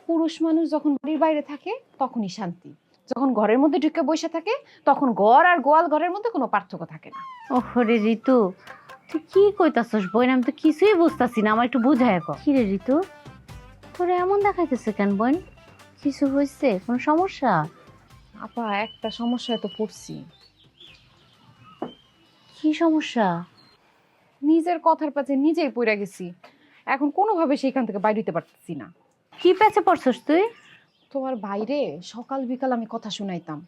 পুরুষ মানুষ যখন বাড়ির বাইরে থাকে তখনই শান্তি, যখন ঘরের মধ্যে ঢুকে বসে থাকে তখন ঘর আর গোয়াল ঘরের মধ্যে কোনো পার্থক্য থাকে না। ওরে ঋতু, তুই কি কইতাছস বোন? আমি তো কিছুই বুঝতাছি না, আমার একটু বুঝায় কর। কি রে ঋতু, তোরে এমন দেখাইতেছে কেন বোন? কিছু হয়েছে? কোনো সমস্যা? আপা একটা সমস্যায় তো পড়ছি। কি সমস্যা? নিজের কথার পাশে নিজেই পড়ে গেছি, এখন কোনোভাবে সেইখান থেকে বাইরে হইতে পারতেছি না। কি পেঁচে পড়ছস তুই? তোমার বাইরে সকাল বিকাল আমি কথা শুনাইতাম,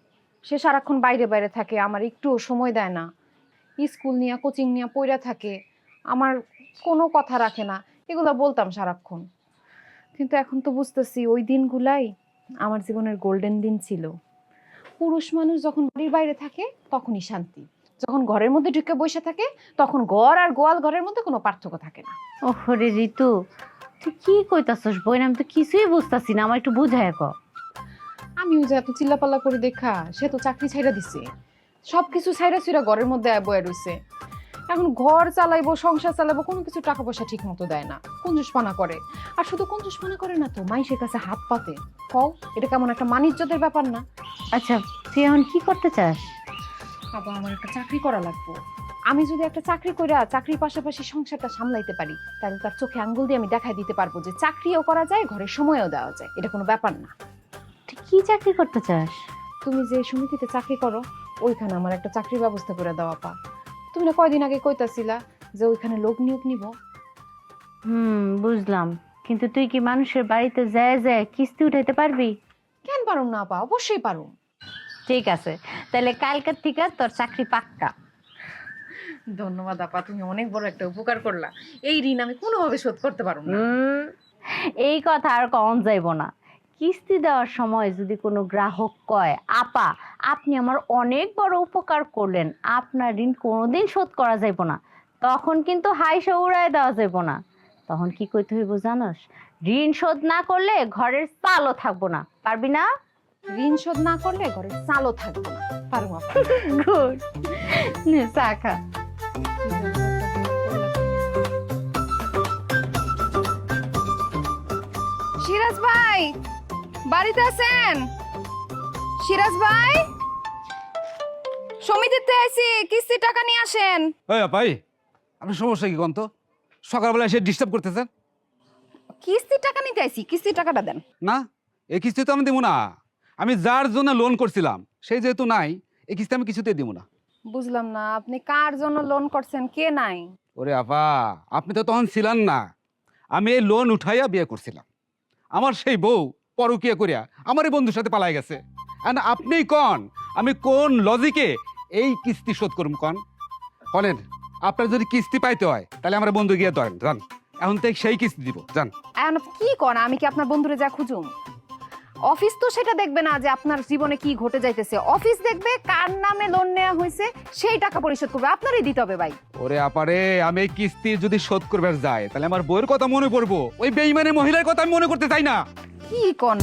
সে সারাক্ষণ বাইরে বাইরে থাকে, আমার একটুও সময় দেয় না। স্কুল নিয়ে কোচিং নিয়ে পড়া থাকে, আমার কোনো কথা রাখে না, এগুলো বলতাম সারাক্ষণ। কিন্তু এখন তো বুঝতেছি ওই দিনগুলাই আমার জীবনের গোল্ডেন দিন ছিল। পুরুষ মানুষ যখন বাড়ির বাইরে থাকে তখনই শান্তি, যখন ঘরের মধ্যে ঢুকে বসে থাকে তখন ঘর আর গোয়াল ঘরের মধ্যে কোনো পার্থক্য থাকে না। ওরে ঋতু, তুই কি কইতাছস বোন? আমি তো কিছুই বুঝতাছি না, আমার একটু বুঝায় কর। আমিও যে এত চিল্লাপাল্লা করে দেখা, সে তো চাকরি ছাইড়া দিছে, সবকিছু ছাইড়া ছুইড়া ঘরের মধ্যে বয়ে রইছে। এখন ঘর চালাইবো, সংসার চালাবো, কোনো কিছু টাকা পয়সা ঠিক মতো দেয় না, কঞ্জুসপানা করে। আর শুধু কঞ্জুসপানা করে না তো, মাইসের কাছে হাত পাতে। কও, এটা কেমন একটা মানিজ্যতের ব্যাপার না? আচ্ছা, তুই এখন কি করতে চাস? আবার আমার একটা চাকরি করা লাগবে। আমি যদি একটা চাকরি করে চাকরির পাশাপাশি সংসারটা সামলাইতে পারি, তাহলে তার চোখে আঙ্গুল দিয়ে আমি দেখাই দিতে পারবো যে চাকরিও করা যায়, ঘরের সময়ও দেওয়া যায়, এটা কোনো ব্যাপার না। তুই কি চাকরি করতে চাস? তুমি যে সমিতিতে চাকরি করো, ওইখানে আমার একটা চাকরির ব্যবস্থা করে দেওয়া পা। তুমি না কয়দিন আগে কইতাছিলা যে ওইখানে লোক নিয়োগ নিব। বুঝলাম, কিন্তু তুই কি মানুষের বাড়িতে যায় যায় কিস্তি উঠাইতে পারবি? কেন পারুম না আপা, অবশ্যই পারুম। ঠিক আছে, তাহলে কালকের থেকে তোর চাকরি পাক্কা। ধন্যবাদ আপা, তুমি অনেক বড় একটা উপকার করলা। এই ঋণ আমি কোনোভাবে শোধ করতে পারুম না। এই কথা আর কম যাইব না। কিস্তি দেওয়ার সময় যদি কোনো গ্রাহক কয়, আপা আপনি আমার অনেক বড় উপকার করলেন, আপনার ঋণ কোনোদিন শোধ করা যাইব না, তখন কিন্তু হাইসা উড়ায় দেওয়া যাইব না। তখন কি কইতে হইব জানোস? ঋণ শোধ না করলে ঘরের চালও থাকবো না। পারবি না? ঋণ শোধ না করলে ঘরের চালও থাকবে না। পারুম আপা। গুড, নে চা খা। সিরাজ ভাই বাড়িতে আছেন? সিরাজ ভাই, সমিতিতে আইছি, কিস্তির টাকা নিয়ে আসেন। ওই ভাই, আপনার সমস্যা কি কন্ত? সকালবেলা এসে ডিস্টার্ব করতেছেন। কিস্তির টাকা নিতে আইছি, কিস্তির টাকাটা দেন। না, এই কিস্তি তো আমি দেবো না। আমি যার জন্য লোন করছিলাম সেই যেহেতু নাই, এই কিস্তি আমি কিছুতেই দেবো না। বুঝলাম না, আপনি কার জন্য লোন করছেন? কে নাই? ওরে আপা, আপনি তো তখন ছিলেন না। আমি এই লোন উঠাইয়া বিয়ে করছিলাম। আমার সেই বউ পরকিয়া করিয়া আমার এই বন্ধুর সাথে পালাই গেছে। And আপনিই কন আমি কোন লজিকে এই কিস্তি শোধ করুম কন? বলেন, আপনার যদি কিস্তি পাইতে হয় তাহলে আমার বন্ধু গিয়ে ধরেন যান, এখন থেকে সেই কিস্তি দিব যান। এখন কি কোন, আমি কি আপনার বন্ধুরে যা খুঁজুম? অফিস তো সেটা দেখবে না যে আপনার জীবনে কি ঘটে যাইতেছে, অফিস দেখবে কার নামে লোন নেওয়া হয়েছে, সেই টাকা পরিশোধ করবে, আপনারই দিতে হবে ভাই। ওরে আপারে, আমি এই কিস্তি যদি শোধ করবে যায় তাহলে আমার বউয়ের কথা মনে পড়বো, ওই বেইমানে মহিলার কথা আমি মনে করতে চাই না। কি কোন?